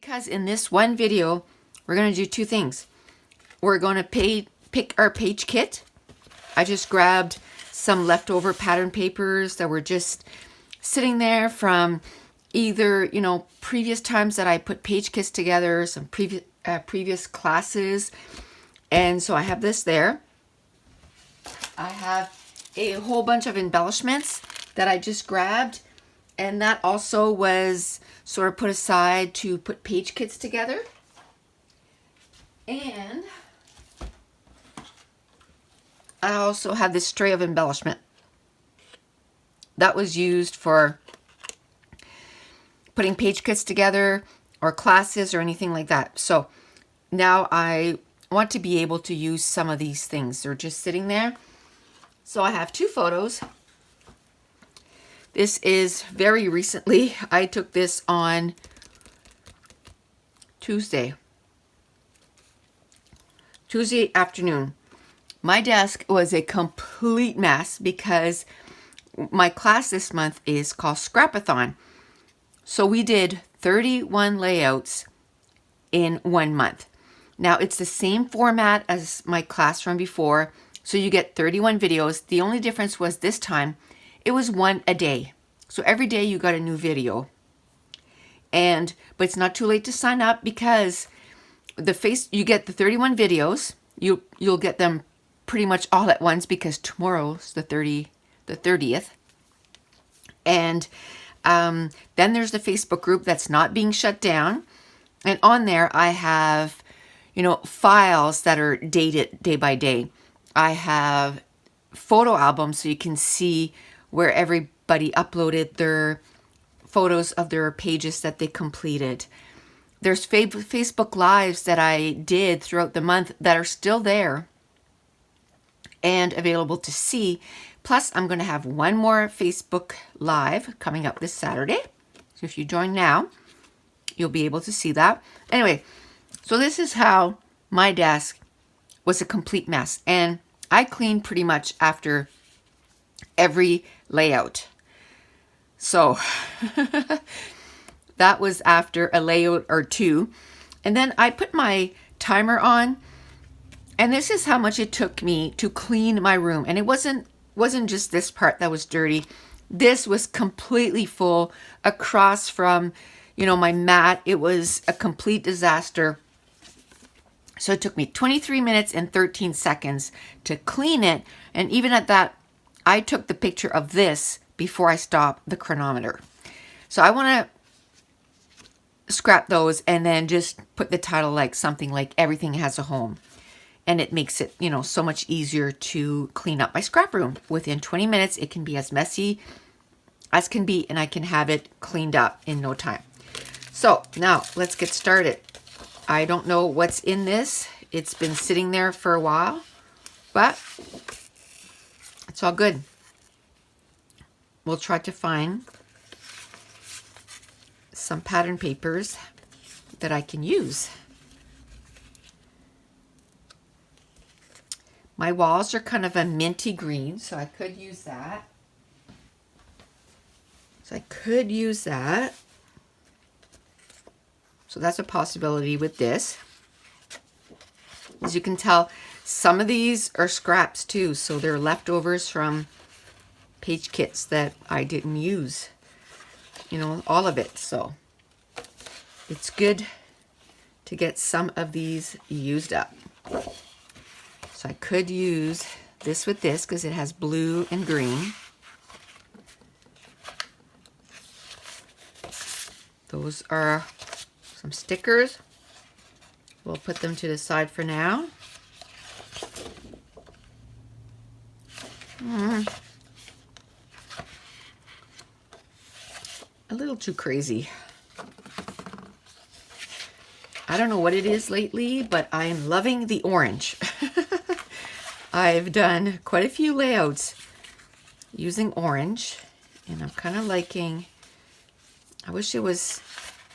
Because in this one video, we're going to do two things. We're going to pick our page kit. I just grabbed some leftover pattern papers that were just sitting there from either, previous times that I put page kits together, some previous classes. And so I have this there. I have a whole bunch of embellishments that I just grabbed. And that also was sort of put aside to put page kits together. And I also have this tray of embellishment that was used for putting page kits together or classes or anything like that. So now I want to be able to use some of these things. They're just sitting there. So I have two photos. This is very recently. I took this on Tuesday afternoon. My desk was a complete mess because my class this month is called Scrapathon. So we did 31 layouts in 1 month. Now it's the same format as my class from before. So you get 31 videos. The only difference was this time it was one a day. So every day you got a new video. But it's not too late to sign up because you get the 31 videos. You'll get them pretty much all at once because tomorrow's the 30th. And then there's the Facebook group that's not being shut down. And on there I have, files that are dated day by day. I have photo albums so you can see where everybody uploaded their photos of their pages that they completed. There's Facebook Lives that I did throughout the month that are still there and available to see. Plus, I'm going to have one more Facebook Live coming up this Saturday. So if you join now, you'll be able to see that. Anyway, so this is how my desk was a complete mess. And I cleaned pretty much after every layout. So that was after a layout or two. And then I put my timer on. And this is how much it took me to clean my room. And it wasn't just this part that was dirty. This was completely full across from, my mat. It was a complete disaster. So it took me 23 minutes and 13 seconds to clean it. And even at that, I took the picture of this before I stopped the chronometer. So I want to scrap those and then just put the title like something like Everything Has a Home. And it makes it, so much easier to clean up my scrap room. Within 20 minutes, it can be as messy as can be, and I can have it cleaned up in no time. So now let's get started. I don't know what's in this. It's been sitting there for a while, but it's all good. We'll try to find some pattern papers that I can use. My walls are kind of a minty green, so I could use that. So that's a possibility with this. As you can tell, some of these are scraps too, so they're leftovers from page kits that I didn't use. All of it. So it's good to get some of these used up. So I could use this with this because it has blue and green. Those are some stickers. We'll put them to the side for now. A little too crazy. I don't know what it is lately, but I am loving the orange. I've done quite a few layouts using orange, and I'm kind of liking. I wish it was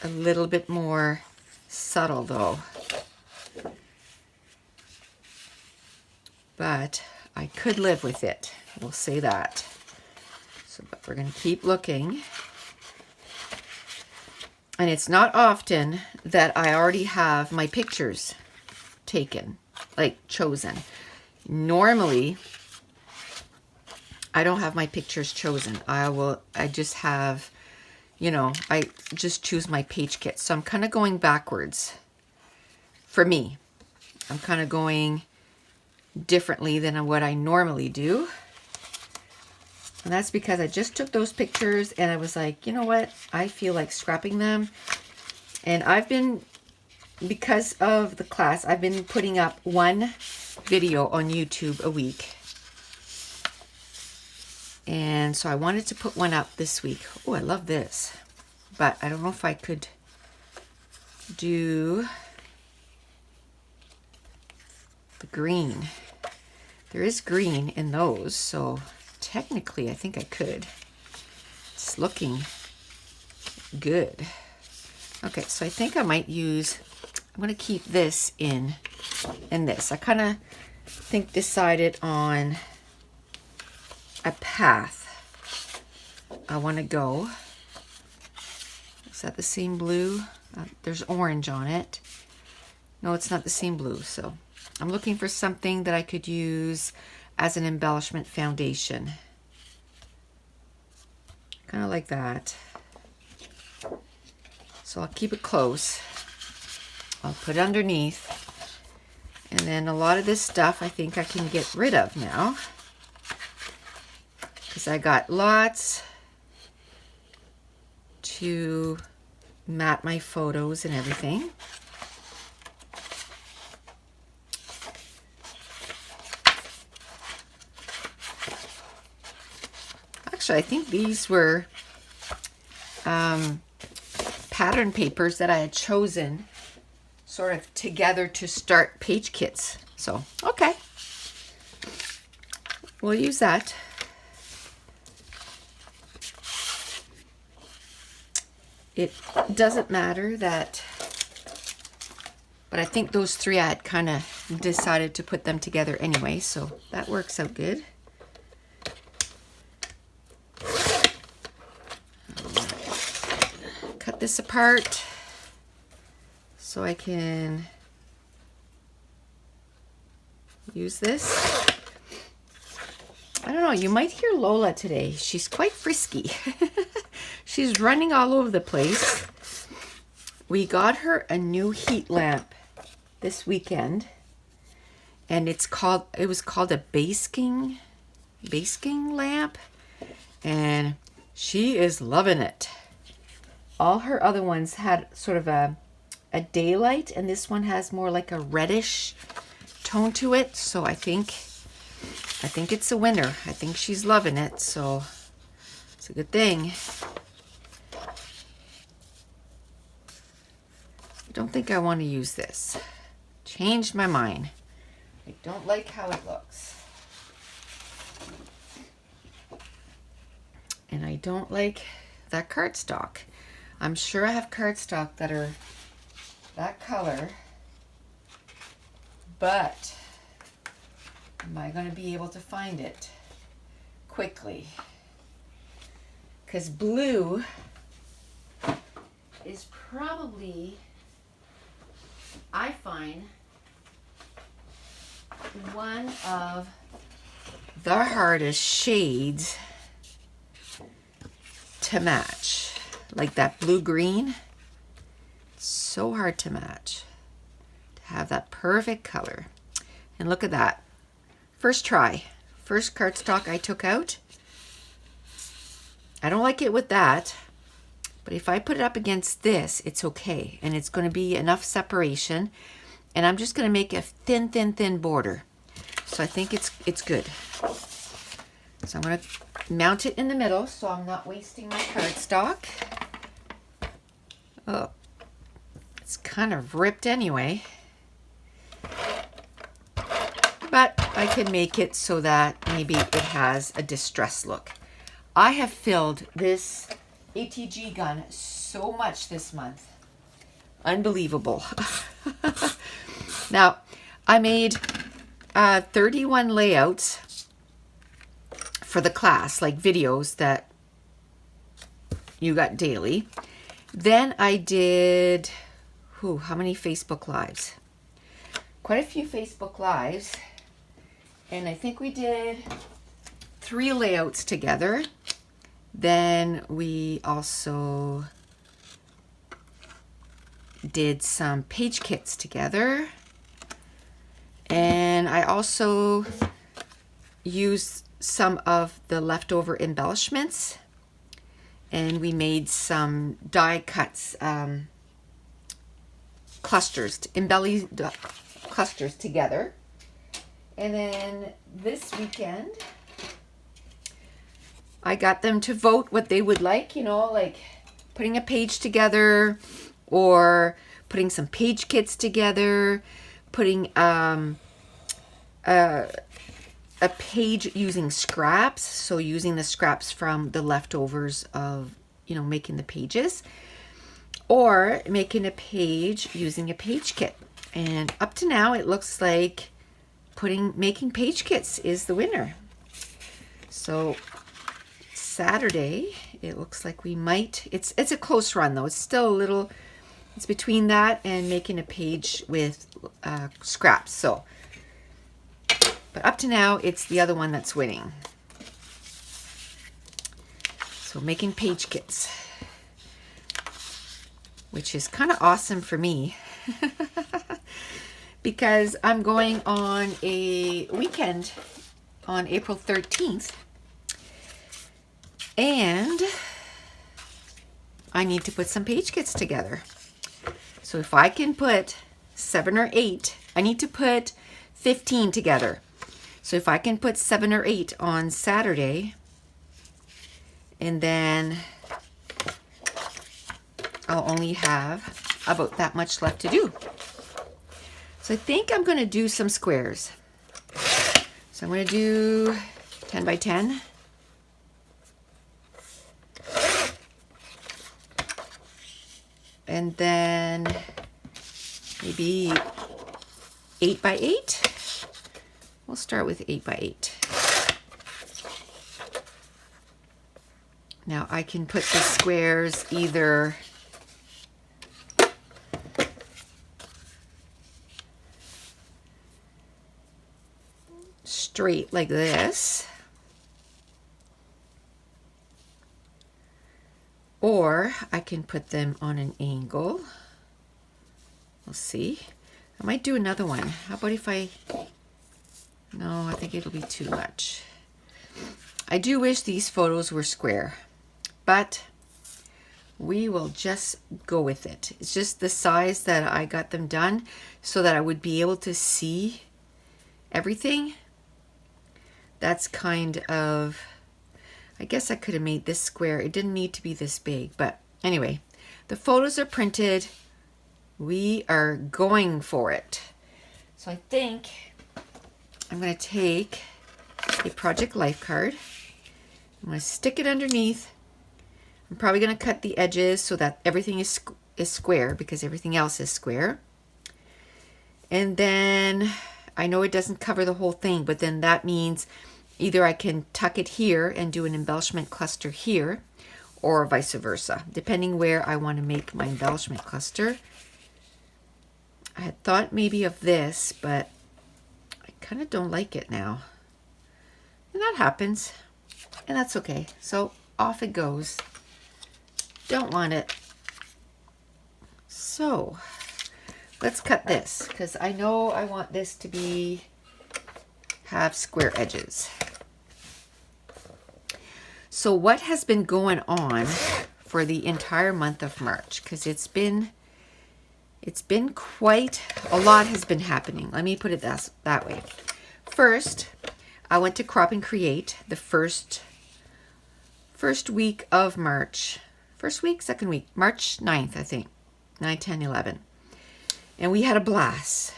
a little bit more subtle though. But I could live with it. We'll say that. So, but we're going to keep looking. And it's not often that I already have my pictures taken, like chosen. Normally, I don't have my pictures chosen. I just have, you know, I just choose my page kit. So I'm kind of going backwards for me. I'm kind of going differently than what I normally do. And that's because I just took those pictures and I was like, you know what? I feel like scrapping them. And I've been, because of the class, I've been putting up one video on YouTube a week. And so I wanted to put one up this week. Oh, I love this. But I don't know if I could do the green. There is green in those, so technically I think I could. It's looking good. Okay, so I think I might use, I'm going to keep this in this. I kind of decided on a path I want to go. Is that the same blue? There's orange on it. No, it's not the same blue. So I'm looking for something that I could use as an embellishment foundation. Kind of like that. So I'll keep it close. I'll put it underneath. And then a lot of this stuff I think I can get rid of now, because I got lots to mat my photos and everything. Actually, I think these were pattern papers that I had chosen sort of together to start page kits. So, okay. We'll use that. It doesn't matter that, but I think those three I had kind of decided to put them together anyway, so that works out good. Cut this apart so I can use this. I don't know, you might hear Lola today. She's quite frisky. She's running all over the place. We got her a new heat lamp this weekend, and it was called a basking lamp, and she is loving it. All her other ones had sort of a daylight, and this one has more like a reddish tone to it. So I think it's a winner. I think she's loving it, so it's a good thing. I don't think I want to use this. Changed my mind. I don't like how it looks. And I don't like that cardstock. I'm sure I have cardstock that are that color, but am I going to be able to find it quickly? Because blue is probably, I find, one of the hardest shades to match. Like that blue-green, so hard to match. To have that perfect color. And look at that. First try. First cardstock I took out. I don't like it with that, but if I put it up against this, it's okay. And it's going to be enough separation. And I'm just going to make a thin, thin, thin border. So I think it's good. So I'm going to mount it in the middle so I'm not wasting my cardstock. Oh, it's kind of ripped anyway. But I can make it so that maybe it has a distressed look. I have filled this ATG gun so much this month. Unbelievable. Now, I made 31 layouts for the class, like videos that you got daily. Then I did, how many Facebook Lives? Quite a few Facebook Lives. And I think we did 3 layouts together. Then we also did some page kits together. And I also used some of the leftover embellishments. And we made some die cuts, clusters, clusters together. And then this weekend, I got them to vote what they would like, like putting a page together or putting some page kits together, putting a page using scraps, so using the scraps from the leftovers of, making the pages, or making a page using a page kit. And up to now, it looks like making page kits is the winner. So Saturday, it looks like we might, it's a close run though. It's still a little, it's between that and making a page with scraps. So, but up to now, it's the other one that's winning. So making page kits, which is kind of awesome for me because I'm going on a weekend on April 13th and I need to put some page kits together. So if I can put 7 or 8, I need to put 15 together. So if I can put 7 or 8 on Saturday, and then I'll only have about that much left to do. So I think I'm going to do some squares. So I'm going to do 10 by 10. And then maybe 8 by 8. We'll start with 8 by 8. Now I can put the squares either straight like this, or I can put them on an angle. We'll see. I might do another one. How about if no, I think it'll be too much. I do wish these photos were square, but we will just go with it. It's just the size that I got them done so that I would be able to see everything. That's kind of, I guess I could have made this square. It didn't need to be this big, but anyway, the photos are printed. We are going for it. So I think I'm going to take a project life card. I'm going to stick it underneath. I'm probably going to cut the edges so that everything is square because everything else is square. And then I know it doesn't cover the whole thing, but then that means either I can tuck it here and do an embellishment cluster here, or vice versa, depending where I want to make my embellishment cluster. I had thought maybe of this, but I kind of don't like it now. And that happens, and that's okay. So off it goes. Don't want it. So let's cut this, because I know I want this to have square edges. So what has been going on for the entire month of March? Because it's been quite a lot has been happening. Let me put it that way. First, I went to Crop and Create the first week of March. First week, second week, March 9th, I think. 9, 10, 11. And we had a blast.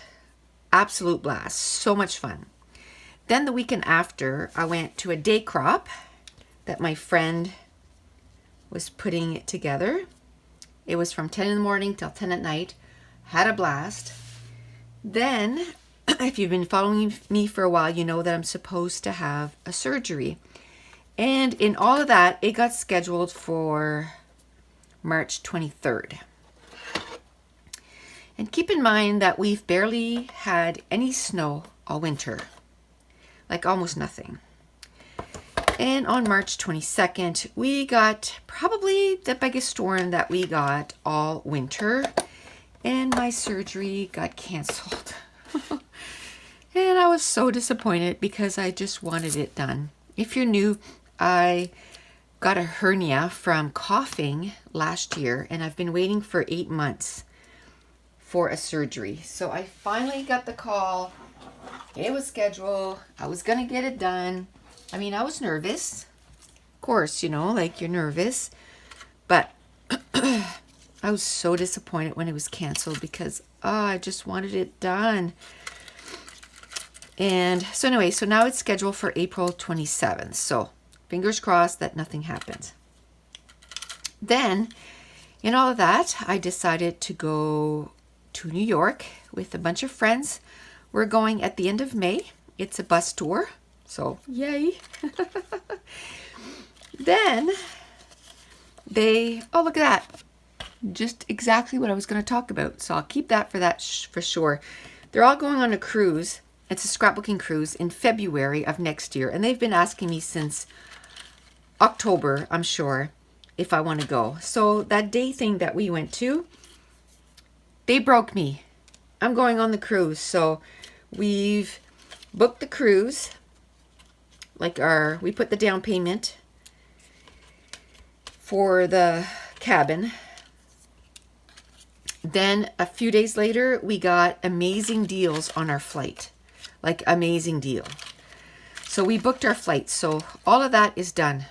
Absolute blast. So much fun. Then the weekend after, I went to a day crop that my friend was putting together. It was from 10 in the morning till 10 at night. Had a blast. Then, if you've been following me for a while, you know that I'm supposed to have a surgery. And in all of that, it got scheduled for March 23rd. And keep in mind that we've barely had any snow all winter, like almost nothing. And on March 22nd, we got probably the biggest storm that we got all winter, and my surgery got canceled. And I was so disappointed because I just wanted it done. If you're new, I got a hernia from coughing last year, and I've been waiting for 8 months for a surgery. So I finally got the call. It was scheduled. I was going to get it done. I mean, I was nervous. Of course, you know, like you're nervous. But I was so disappointed when it was canceled because I just wanted it done. And so anyway, so now it's scheduled for April 27th. So fingers crossed that nothing happens. Then, in all of that, I decided to go to New York with a bunch of friends. We're going at the end of May. It's a bus tour. So, yay. Then, oh, look at that. Just exactly what I was going to talk about. So I'll keep that for sure. They're all going on a cruise. It's a scrapbooking cruise in February of next year. And they've been asking me since October, I'm sure, if I want to go. So that day thing that we went to, they broke me. I'm going on the cruise. So we've booked the cruise. We put the down payment for the cabin. Then a few days later, we got amazing deals on our flight. Like amazing deal. So we booked our flight. So all of that is done.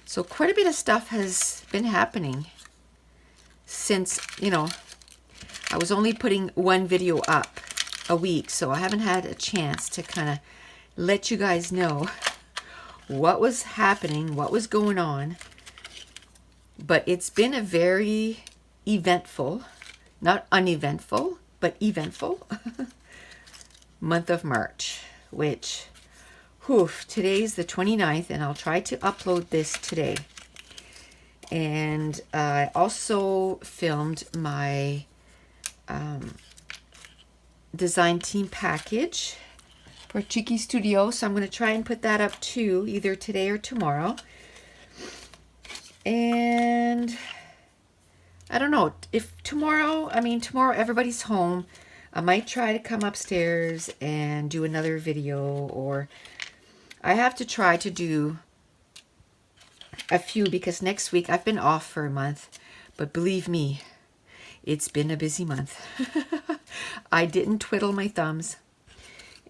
So quite a bit of stuff has been happening since, you know, I was only putting one video up a week. So I haven't had a chance to kind of let you guys know what was happening, what was going on. But it's been a very eventful, not uneventful, but eventful month of March, which, today's the 29th, and I'll try to upload this today. And I also filmed my design team package for Cheeky Studio, so I'm going to try and put that up too, either today or tomorrow. And I don't know if tomorrow everybody's home. I might try to come upstairs and do another video, or I have to try to do a few because next week I've been off for a month, but believe me, it's been a busy month. I didn't twiddle my thumbs,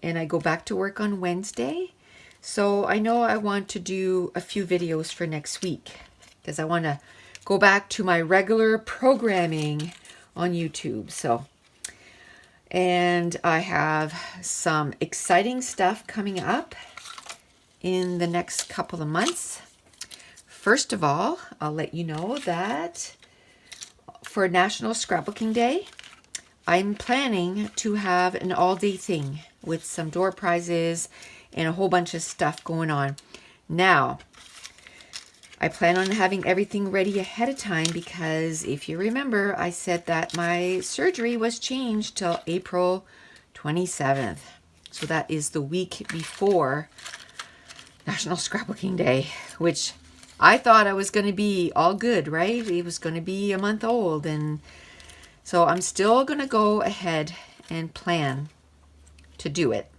and I go back to work on Wednesday. So I know I want to do a few videos for next week because I want to go back to my regular programming on YouTube. And I have some exciting stuff coming up in the next couple of months. First of all, I'll let you know that for National Scrapbooking Day, I'm planning to have an all-day thing with some door prizes and a whole bunch of stuff going on. Now, I plan on having everything ready ahead of time because if you remember, I said that my surgery was changed till April 27th. So that is the week before National Scrapbooking Day, which I thought I was going to be all good, right? It was going to be a month old. And so I'm still going to go ahead and plan to do it.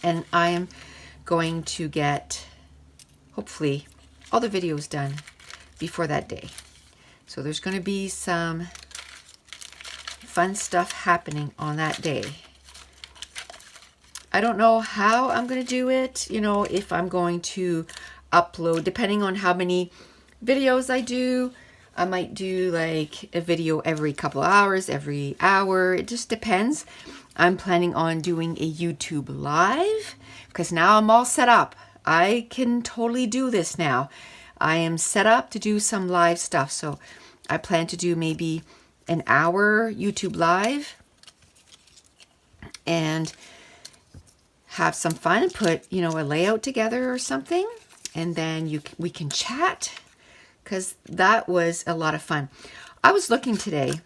And I am going to get, hopefully, all the videos done before that day. So there's going to be some fun stuff happening on that day. I don't know how I'm going to do it, you know, if I'm going to upload, depending on how many videos I do. I might do like a video every couple of hours, every hour. It just depends. I'm planning on doing a YouTube live because now I'm all set up. I can totally do this now. I am set up to do some live stuff. So I plan to do maybe an hour YouTube live and have some fun and put, you know, a layout together or something. And then we can chat, because that was a lot of fun. I was looking today.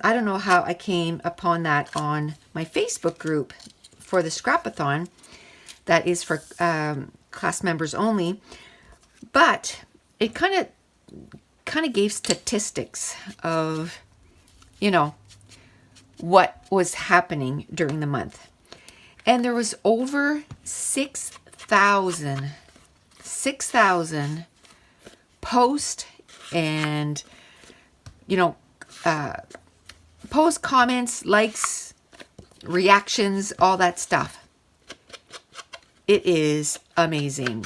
I don't know how I came upon that on my Facebook group for the Scrapathon. That is for class members only. But it kind of gave statistics of, what was happening during the month. And there was over 6,000 posts and, post comments, likes, reactions, all that stuff. It is amazing.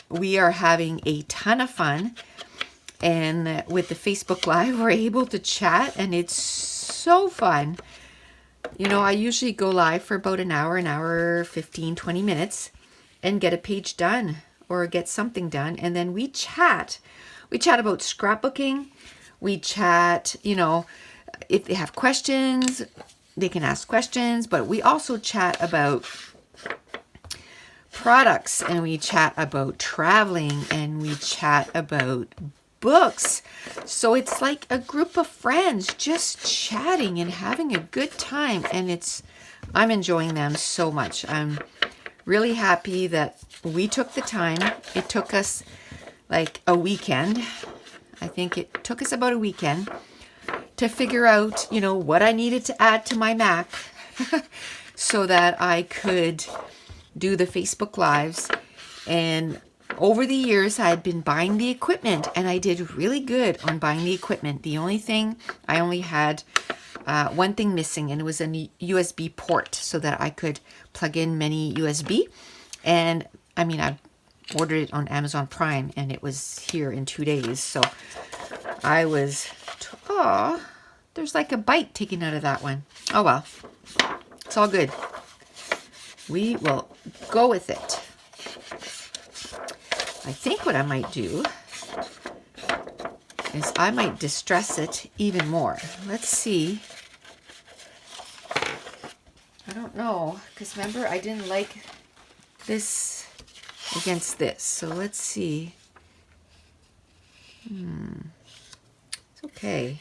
We are having a ton of fun. And with the Facebook Live, we're able to chat, and it's so fun. I usually go live for about an hour, 15, 20 minutes, and get a page done or get something done. And then we chat. We chat about scrapbooking. We chat, if they have questions, they can ask questions. But we also chat about products, and we chat about traveling, and we chat about books. So it's like a group of friends just chatting and having a good time, and I'm enjoying them so much. I'm really happy that we took the time. It took us like a weekend. I think it took us about a weekend to figure out, what I needed to add to my Mac so that I could do the Facebook Lives. And over the years, I had been buying the equipment, and I did really good on buying the equipment. The only thing, I only had one thing missing, and it was a USB port so that I could plug in mini USB. And I ordered it on Amazon Prime, and it was here in 2 days. So I was, there's like a bite taken out of that one. Oh well, it's all good. We will go with it. I think what I might do is I might distress it even more. Let's see. I don't know, because remember I didn't like this against this. So let's see. It's okay.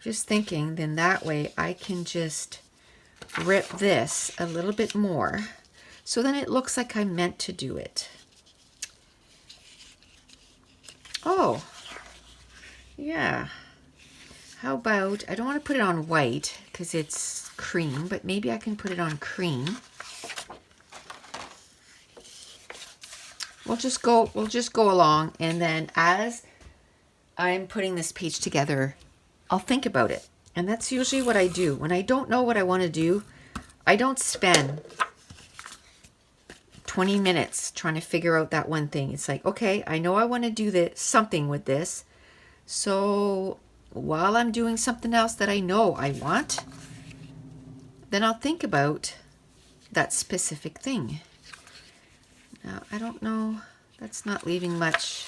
Just thinking, then that way I can just rip this a little bit more. So then it looks like I meant to do it. Oh, yeah. How about, I don't want to put it on white because it's cream, but maybe I can put it on cream. We'll just go along, and then as I'm putting this page together, I'll think about it. And that's usually what I do. When I don't know what I want to do, I don't spend 20 minutes trying to figure out that one thing. It's like, okay, I know I want to do something with this. So while I'm doing something else that I know I want, then I'll think about that specific thing. Now, I don't know. That's not leaving much.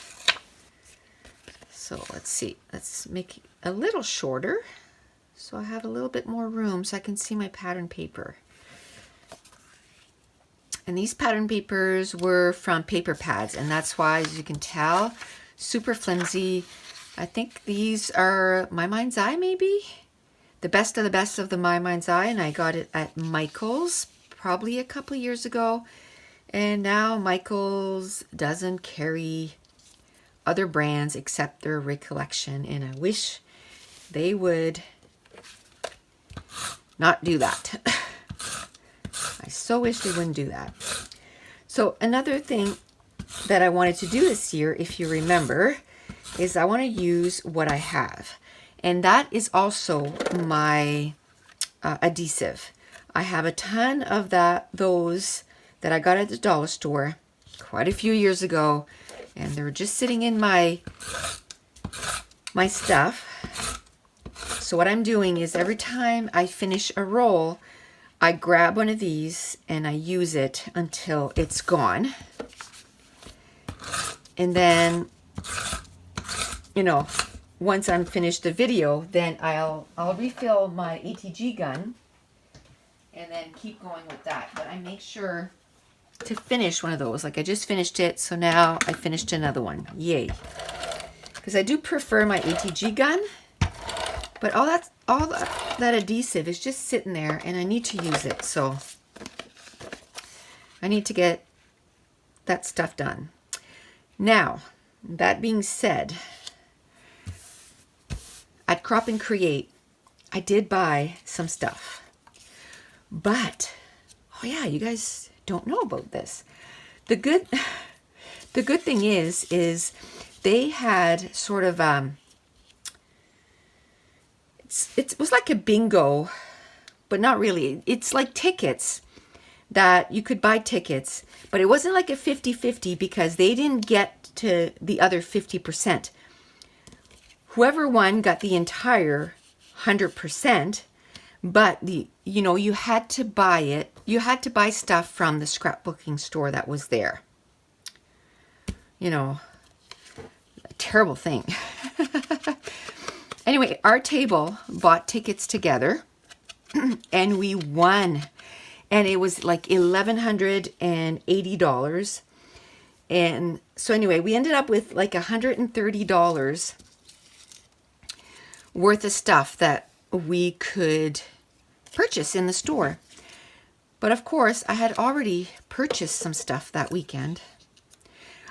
So let's see. Let's make it a little shorter so I have a little bit more room so I can see my pattern paper. And these pattern papers were from paper pads, and that's why, as you can tell, super flimsy. I think these are My Mind's Eye, maybe? The best of the My Mind's Eye, and I got it at Michael's probably a couple years ago. And now Michael's doesn't carry other brands except their Recollection, and I wish they would not do that. I so wish they wouldn't do that. So another thing that I wanted to do this year, if you remember, is I want to use what I have. And that is also my adhesive. I have a ton of those that I got at the dollar store quite a few years ago. And they're just sitting in my stuff. So what I'm doing is every time I finish a roll, I grab one of these and I use it until it's gone. And then, once I'm finished the video, then I'll refill my ATG gun and then keep going with that. But I make sure to finish one of those. Like I just finished it, so now I finished another one. Yay. because I do prefer my ATG gun, but all that adhesive is just sitting there and I need to use it. So I need to get that stuff done. Now, that being said, at Crop and Create, I did buy some stuff. But, oh yeah, you guys don't know about this. The good thing is they had sort of, it was like a bingo, but not really. It's like tickets that you could buy tickets, but it wasn't like a 50-50 because they didn't get to the other 50%. Whoever won got the entire 100%, but you had to buy it. You had to buy stuff from the scrapbooking store that was there. A terrible thing. Anyway, our table bought tickets together and we won. And it was like $1,180. And so anyway, we ended up with like $130 worth of stuff that we could purchase in the store. But of course, I had already purchased some stuff that weekend.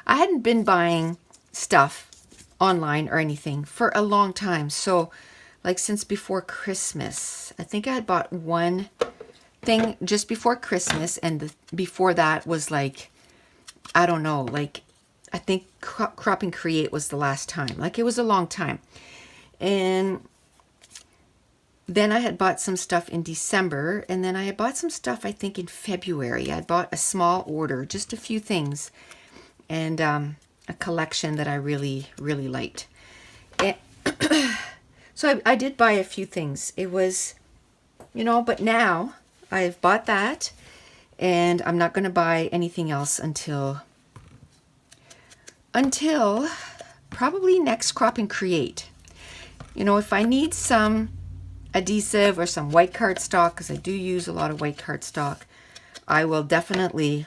I hadn't been buying stuff online or anything for a long time. So like since before Christmas, I think I had bought one thing just before Christmas, and before that was like, I don't know, like I think Crop and Create was the last time. Like it was a long time. And then I had bought some stuff in December, and then I had bought some stuff I think in February. I bought a small order, just a few things, and a collection that I really, really liked. And so I did buy a few things. It was, but now I've bought that, and I'm not going to buy anything else until probably next Crop and Create. If I need some adhesive or some white cardstock, because I do use a lot of white cardstock, I will definitely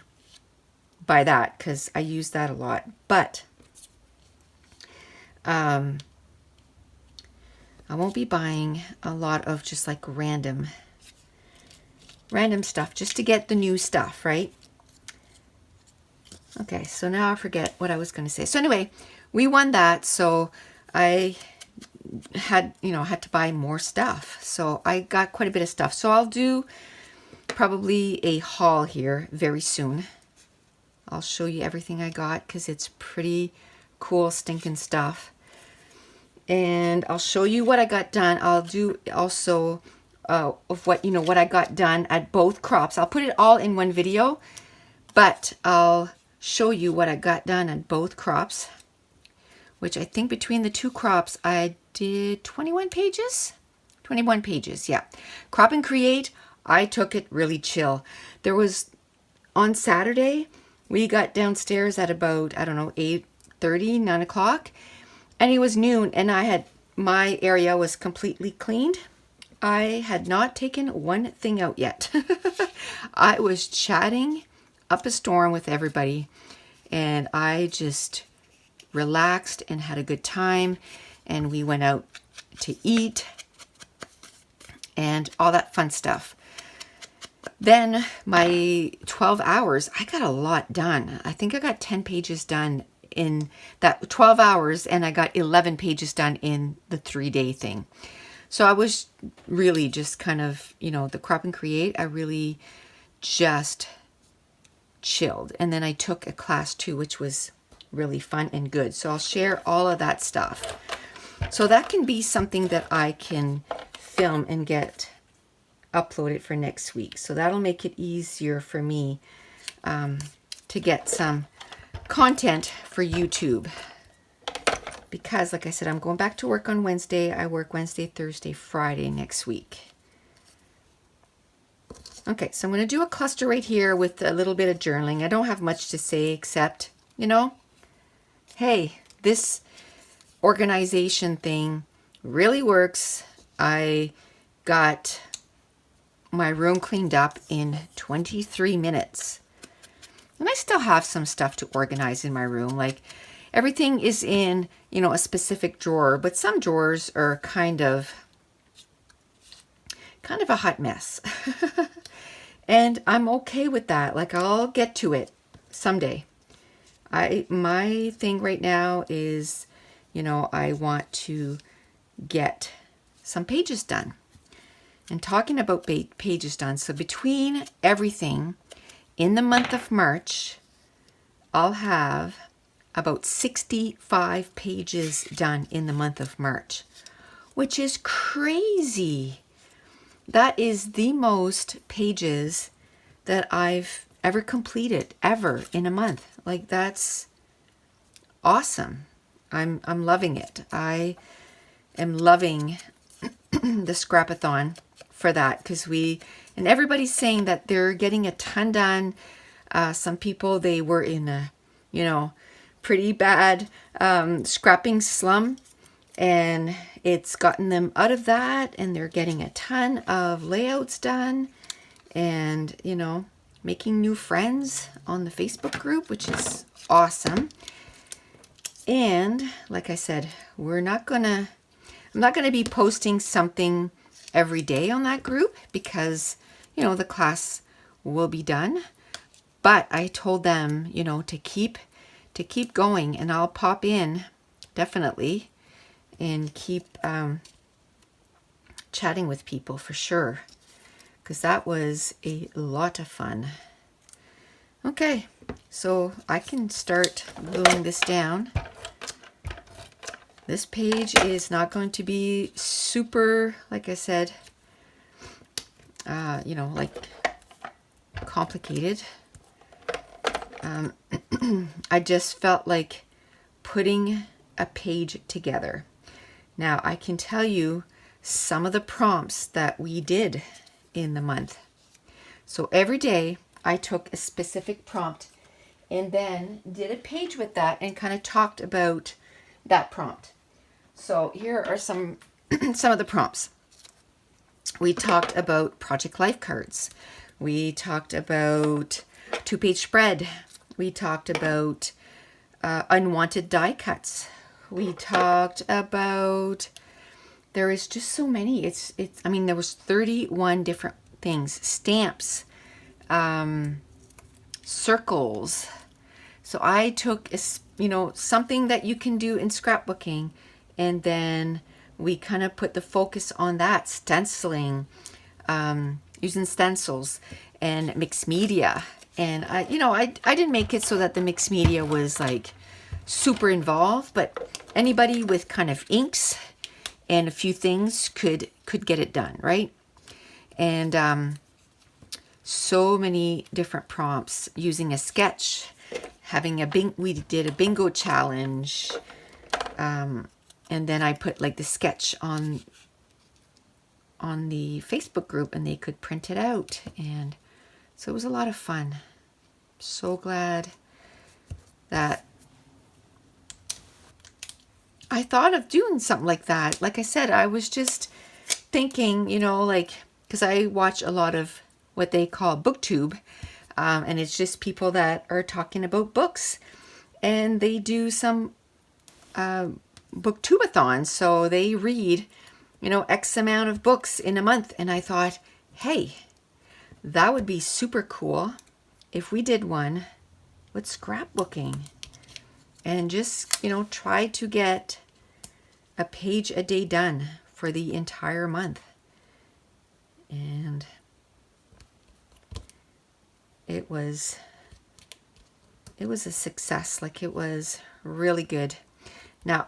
buy that because I use that a lot. But I won't be buying a lot of just like random stuff just to get the new stuff, right? Okay, so now I forget what I was going to say. So anyway, we won that, so I had to buy more stuff. So I got quite a bit of stuff. So I'll do probably a haul here very soon. I'll show you everything I got because it's pretty cool stinking stuff. And I'll show you what I got done. I'll do also of what I got done at both crops. I'll put it all in one video, but I'll show you what I got done at both crops, which I think between the two crops I did 21 pages. 21 pages, yeah. Crop and Create, I took it really chill. There was, on Saturday, we got downstairs at about, 8:30, 9 o'clock, and it was noon, and my area was completely cleaned. I had not taken one thing out yet. I was chatting up a storm with everybody, and I just relaxed and had a good time, and we went out to eat and all that fun stuff. Then my 12 hours, I got a lot done. I think I got 10 pages done in that 12 hours, and I got 11 pages done in the 3-day thing. So I was really just kind of, the Crop and Create, I really just chilled. And then I took a class too, which was really fun and good. So I'll share all of that stuff. So that can be something that I can film and get uploaded for next week. So that'll make it easier for me to get some content for YouTube. Because, like I said, I'm going back to work on Wednesday. I work Wednesday, Thursday, Friday next week. Okay, so I'm going to do a cluster right here with a little bit of journaling. I don't have much to say except, hey, this organization thing really works. I got my room cleaned up in 23 minutes. And I still have some stuff to organize in my room. Like, everything is in a specific drawer, but some drawers are kind of a hot mess. And I'm okay with that. Like, I'll get to it someday. My thing right now is, I want to get some pages done. And talking about pages done, so between everything in the month of March, I'll have about 65 pages done in the month of March, which is crazy. That is the most pages that I've ever completed ever in a month. Like, that's awesome. I'm loving it. I am loving the Scrapathon for that, because and everybody's saying that they're getting a ton done. Some people, they were in a pretty bad scrapping slum, and it's gotten them out of that, and they're getting a ton of layouts done, and making new friends on the Facebook group, which is awesome. And like I said, I'm not gonna be posting something every day on that group, because the class will be done. But I told them to keep going, and I'll pop in definitely and keep chatting with people for sure, because that was a lot of fun. Okay, so I can start gluing this down. This page is not going to be super, like I said, like complicated. I just felt like putting a page together. Now, I can tell you some of the prompts that we did in the month. So every day I took a specific prompt and then did a page with that and kind of talked about that prompt. So here are some of the prompts. We talked about project life cards. We talked about 2-page spread. We talked about unwanted die cuts. We talked about, there is just so many. There was 31 different things. Stamps, circles. So I took something that you can do in scrapbooking, and then we kind of put the focus on that, stenciling, using stencils and mixed media. And I didn't make it so that the mixed media was like super involved, but anybody with kind of inks and a few things could get it done, right? And so many different prompts, using a sketch, we did a bingo challenge, and then I put like the sketch on the Facebook group, and they could print it out, and so it was a lot of fun. So glad that I thought of doing something like that. Like I said, I was just thinking, because I watch a lot of what they call BookTube, and it's just people that are talking about books, and they do some booktubeathons, so they read, X amount of books in a month, and I thought, hey, that would be super cool if we did one with scrapbooking, and just, try to get a page a day done for the entire month. And it was a success. Like, it was really good. Now,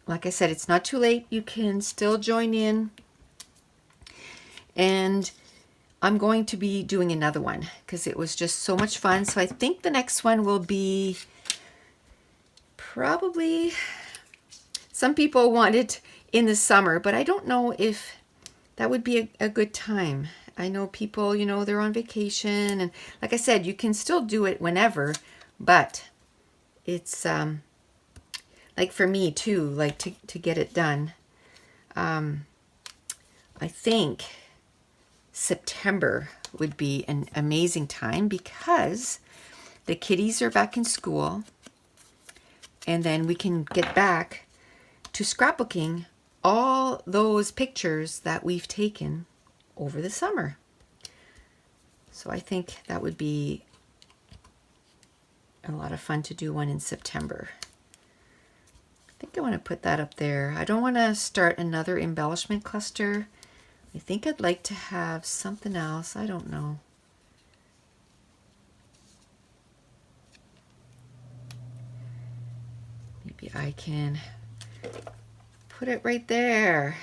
like I said, it's not too late. You can still join in. And I'm going to be doing another one because it was just so much fun. So I think the next one will be probably, some people want it in the summer, but I don't know if that would be a good time. I know people, they're on vacation, and like I said, you can still do it whenever, but it's like for me too, like to get it done. I think September would be an amazing time because the kiddies are back in school, and then we can get back to scrapbooking all those pictures that we've taken over the summer. So I think that would be a lot of fun to do one in September. I think I want to put that up there. I don't want to start another embellishment cluster. I think I'd like to have something else. I don't know. Maybe I can put it right there.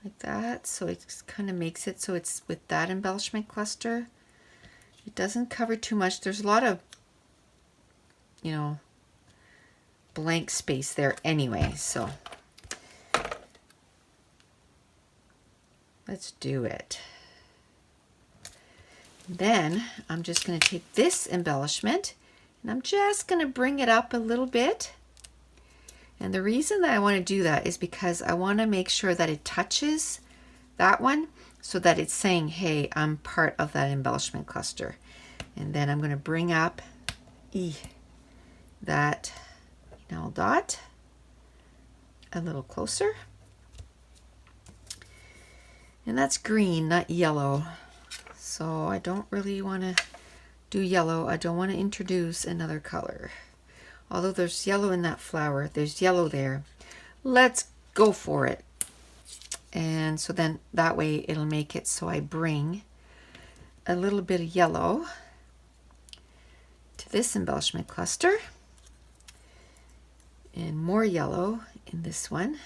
Like that. So it kind of makes it so it's with that embellishment cluster. It doesn't cover too much. There's a lot of, you know, blank space there anyway. So let's do it. Then I'm just going to take this embellishment and I'm just going to bring it up a little bit. And the reason that I want to do that is because I want to make sure that it touches that one so that it's saying, hey, I'm part of that embellishment cluster. And then I'm going to bring up that enamel dot a little closer. And that's green, not yellow. So I don't really want to do yellow. I don't want to introduce another color. Although there's yellow in that flower, there's yellow there. Let's go for it. And so then that way it'll make it so I bring a little bit of yellow to this embellishment cluster and more yellow in this one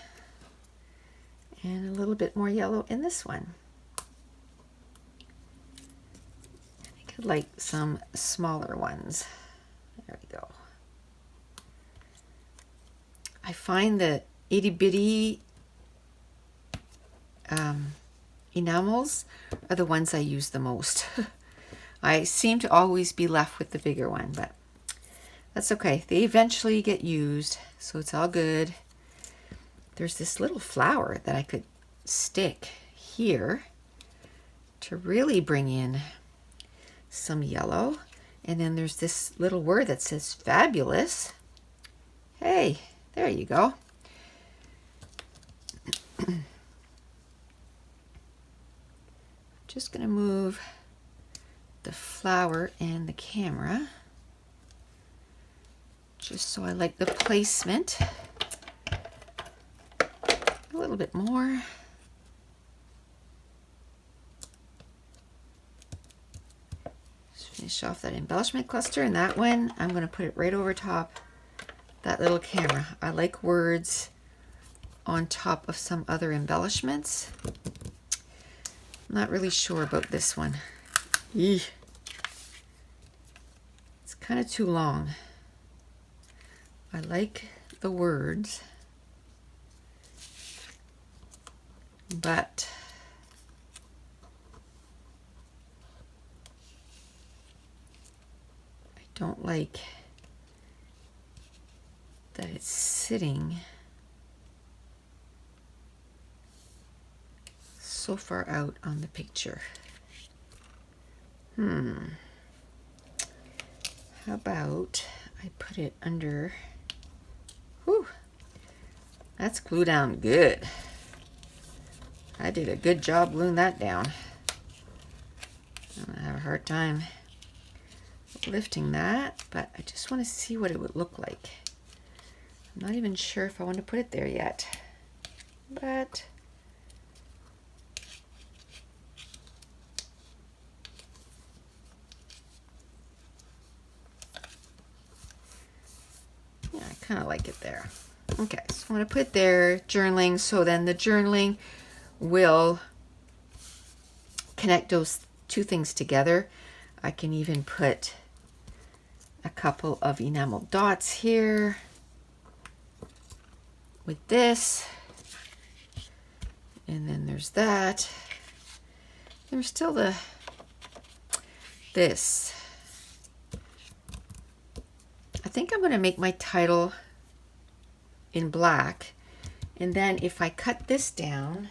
and a little bit more yellow in this one. I think I'd like some smaller ones. There we go. I find that itty bitty enamels are the ones I use the most. I seem to always be left with the bigger one, but that's okay. They eventually get used, so it's all good. There's this little flower that I could stick here to really bring in some yellow. And then there's this little word that says fabulous. Hey, there you go. Just going to move the flower and the camera just so I like the placement. A little bit more. Just finish off that embellishment cluster, and that one I'm going to put it right over top that little camera. I like words on top of some other embellishments. I'm not really sure about this one. Eeh. It's kind of too long. I like the words, but I don't like that it's sitting so far out on the picture. How about I put it under, whew, that's glued down good. I did a good job gluing that down. I'm gonna have a hard time lifting that, but I just want to see what it would look like. I'm not even sure if I want to put it there yet, but yeah, I kind of like it there. Okay, so I'm going to put there journaling, so then the journaling will connect those two things together. I can even put a couple of enamel dots here with this, and then there's that. There's still this. I think I'm going to make my title in black, and then if I cut this down,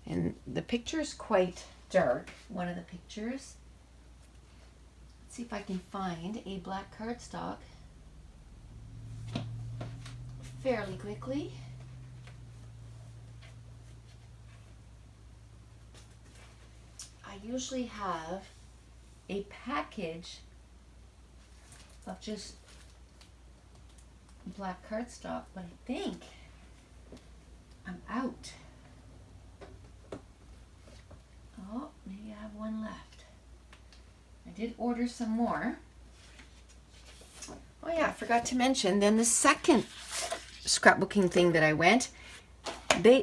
and the picture is quite dark, one of the pictures. Let's see if I can find a black cardstock. fairly quickly. I usually have a package of just black cardstock, but I think I'm out. Oh, maybe I have one left. I did order some more. Oh yeah, I forgot to mention, then the second scrapbooking thing that I went,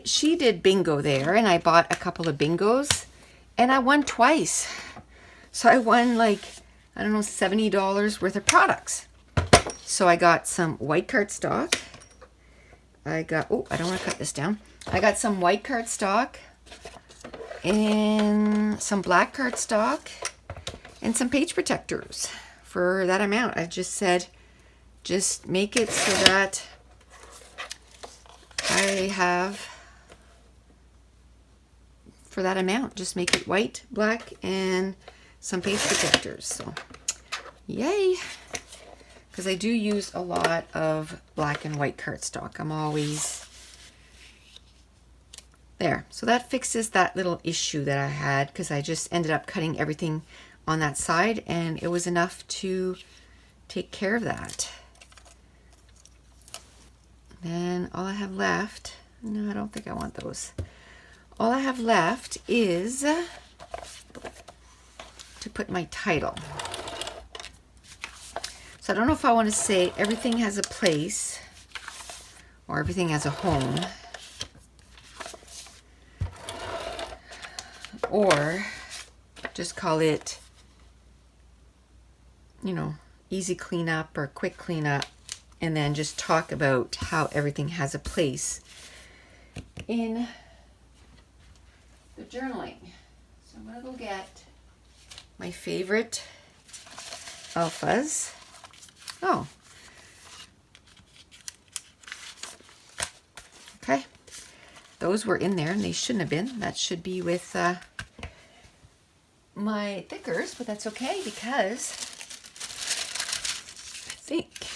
she did bingo there, and I bought a couple of bingos, and I won twice. So I won like, I don't know, $70 worth of products. So I got some white cardstock. I got, oh, I don't want to cut this down. I got some white cardstock and some black cardstock and some page protectors for that amount. I just said, just make it so that I have, for that amount, just make it white, black, and some page protectors. So, yay! Because I do use a lot of black and white cardstock. I'm always there. So that fixes that little issue that I had, because I just ended up cutting everything on that side, and it was enough to take care of that. Then all I have left, no, I don't think I want those. All I have left is to put my title. So I don't know if I want to say everything has a place or everything has a home, or just call it, you know, easy cleanup or quick cleanup, and then just talk about how everything has a place in the journaling. So I'm gonna go get my favorite alphas. Oh, okay. Those were in there and they shouldn't have been. That should be with my thickers, but that's okay, because I think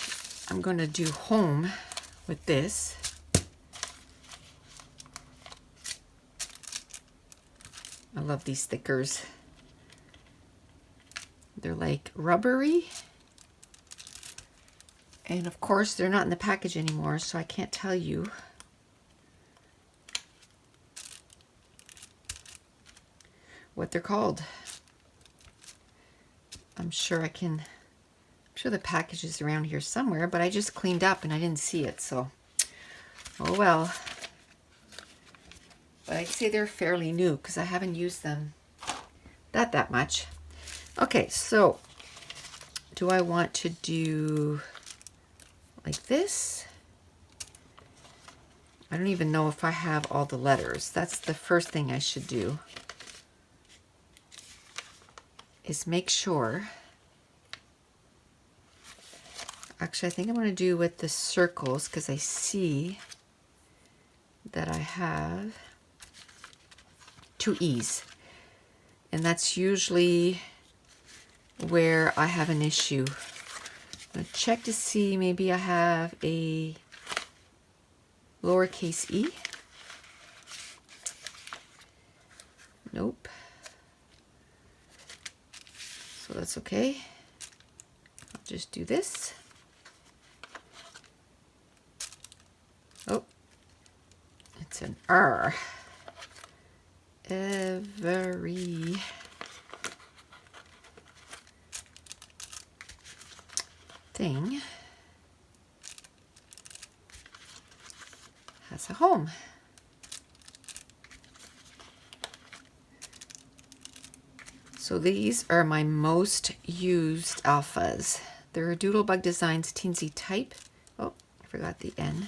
I'm going to do home with this. I love these thickers. They're like rubbery. And of course, they're not in the package anymore, so I can't tell you. What they're called. I'm sure the package is around here somewhere, but I just cleaned up and I didn't see it, so oh well. But I'd say they're fairly new because I haven't used them that much. Okay, so do I want to do like this? I don't even know if I have all the letters. That's the first thing I should do, is make sure. Actually, I think I'm going to do with the circles, because I see that I have 2 E's. And that's usually where I have an issue. I'm going to check to see, maybe I have a lowercase e. Nope. So that's okay. I'll just do this. Oh, it's an R. Every thing has a home. So these are my most used alphas. They're Doodlebug Designs Teensy Type. Oh, I forgot the N.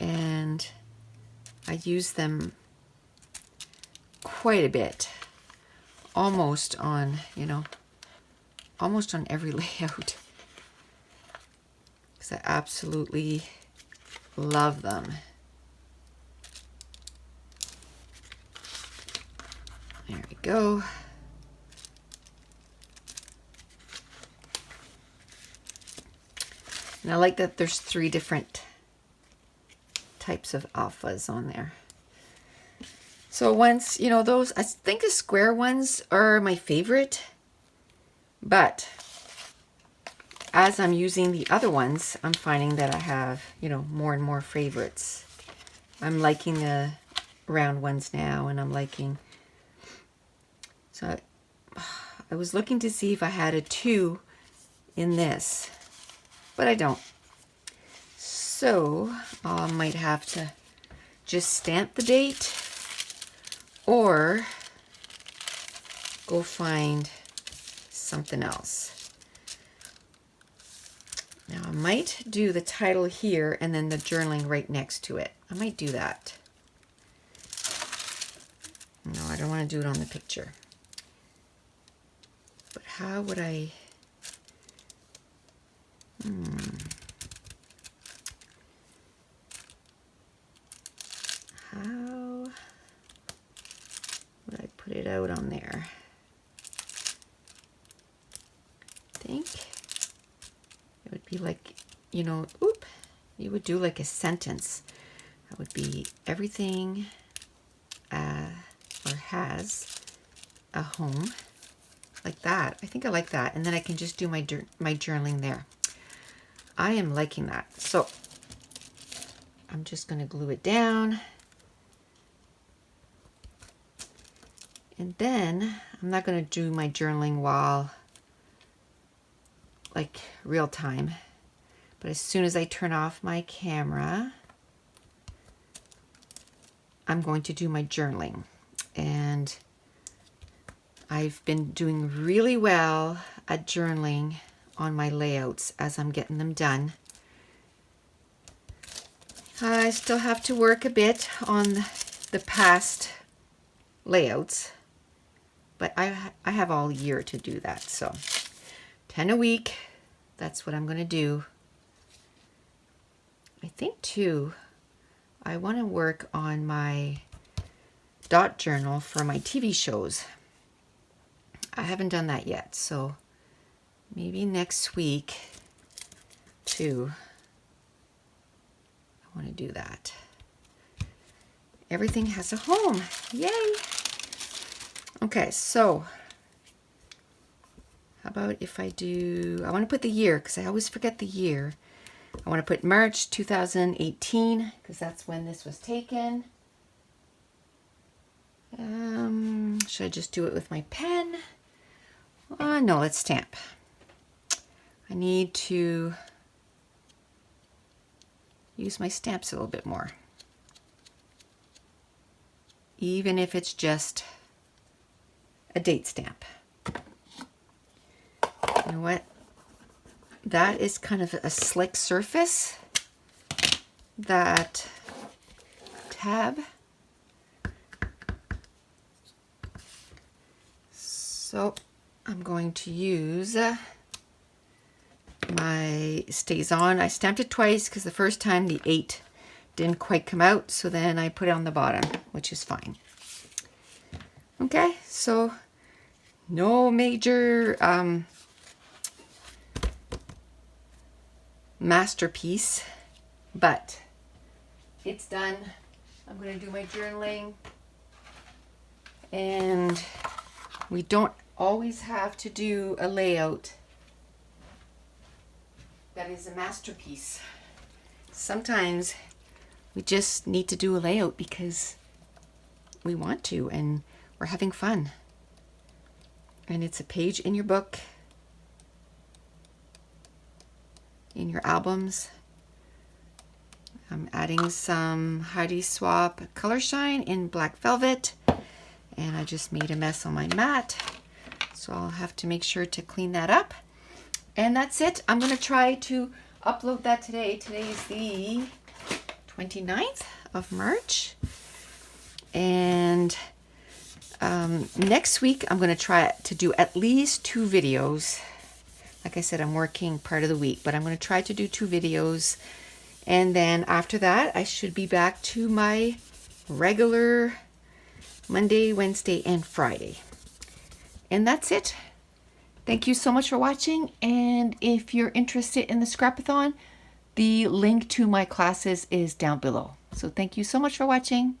And I use them quite a bit. Almost on, almost on every layout. Because I absolutely love them. There we go. And I like that there's 3 different types of alphas on there. So once, you know, those, I think the square ones are my favorite, but as I'm using the other ones, I'm finding that I have, you know, more and more favorites. I'm liking the round ones now, and I'm liking, so I was looking to see if I had a 2 in this, but I don't. So I might have to just stamp the date or go find something else. Now I might do the title here and then the journaling right next to it. I might do that. No, I don't want to do it on the picture. But how would I... How would I put it out on there? I think it would be like, you know, you would do like a sentence. That would be everything or has a home, like that. I think I like that. And then I can just do my journaling there. I am liking that. So I'm just going to glue it down. And then I'm not going to do my journaling while like real time. But as soon as I turn off my camera, I'm going to do my journaling. And I've been doing really well at journaling on my layouts as I'm getting them done. I still have to work a bit on the past layouts, but I have all year to do that. So 10 a week, that's what I'm going to do. I think too, I want to work on my dot journal for my TV shows. I haven't done that yet, so maybe next week too. I want to do that. Everything has a home. Yay! Okay, so how about if I do, I want to put the year because I always forget the year. I want to put March 2018 because that's when this was taken. Should I just do it with my pen? No, let's stamp. I need to use my stamps a little bit more. Even if it's just a date stamp. You know what? That is kind of a slick surface. That tab. So I'm going to use my Stays On. I stamped it twice because the first time the 8 didn't quite come out, so then I put it on the bottom, which is fine. Okay, so no major masterpiece, but it's done. I'm going to do my journaling, and we don't always have to do a layout that is a masterpiece. Sometimes we just need to do a layout because we want to and we're having fun. And it's a page in your book, in your albums. I'm adding some Heidi Swapp Color Shine in Black Velvet, and I just made a mess on my mat, so I'll have to make sure to clean that up. And that's it. I'm going to try to upload that today. Today is the 29th of March, and next week I'm going to try to do at least 2 videos. Like I said, I'm working part of the week, but I'm going to try to do 2 videos. And then after that, I should be back to my regular Monday, Wednesday, and Friday. And that's it. Thank you so much for watching. And if you're interested in the Scrapathon, the link to my classes is down below. So thank you so much for watching.